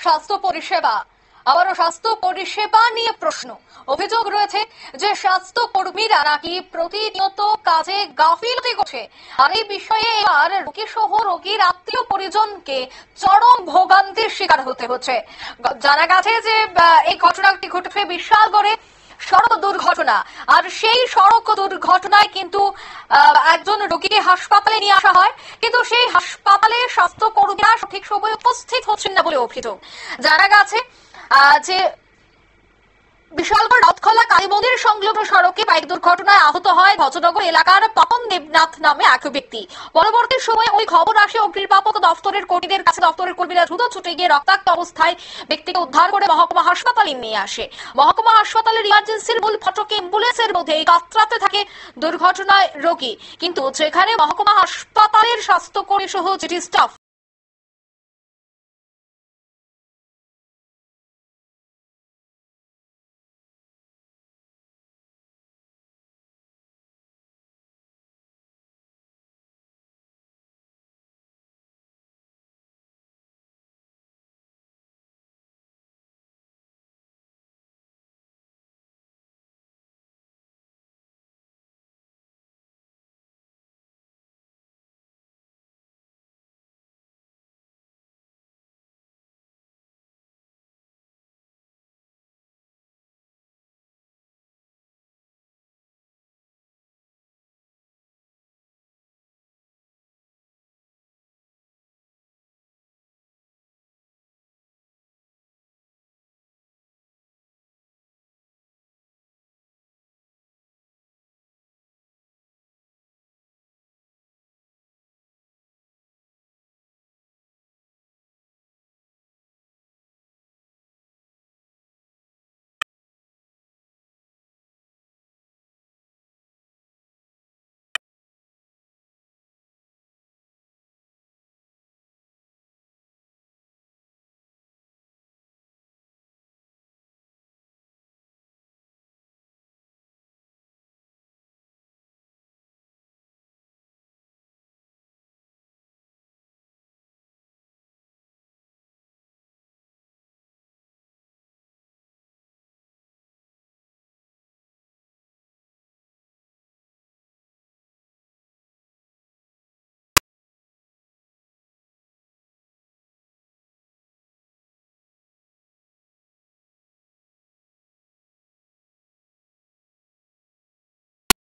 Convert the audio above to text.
স্বাস্থ্য পরিষেবা আবারও স্বাস্থ্য পরিষেবা নিয়ে প্রশ্ন। অভিযোগ রয়েছে যে স্বাস্থ্য কর্মীরা নাকি প্রতিনিয়ত কাজে গাফিলতি করছে। আর এই বিষয়ে এবার রোগী সহ রোগীর আত্মীয় পরিজনকে চরম ভোগান্তির শিকার হতে হচ্ছে। জানা গেছে যে এই ঘটনাটি ঘটেছে বিশালগড়ে সড়ক দুর্ঘটনা। আর সেই সড়ক দুর্ঘটনায় কিন্তু একজন রোগীকে হাসপাতালে নিয়ে আসা হয়, কিন্তু সেই হাসপাতালে স্বাস্থ্য কর্মীরা সঠিক সময়ে উপস্থিত হচ্ছেন না বলে অভিযোগ। জানা গেছে যে বিশালগড় রথখোলা কালী মন্দির সংলগ্ন সড়কে বাইক দুর্ঘটনায় আহত হয় ভজনগর এলাকার পাপন দেবনাথ নামে এক ব্যক্তি। পরবর্তী সময়ে ওই খবর আসে অগ্নিনির্বাপক দপ্তরের কর্মীদের কাছে। দপ্তরের কর্মীরা দ্রুত ছুটে গিয়ে রক্তাক্ত অবস্থায় ব্যক্তিকে উদ্ধার করে মহকুমা হাসপাতালে নিয়ে আসে। মহকুমা হাসপাতালের ইমার্জেন্সির মূল ফটকে অ্যাম্বুলেন্সের মধ্যে কাতরাতে থাকে দুর্ঘটনায় রোগী, কিন্তু যেখানে মহকুমা হাসপাতালের স্বাস্থ্যকর্মী সহ জিটি স্টাফ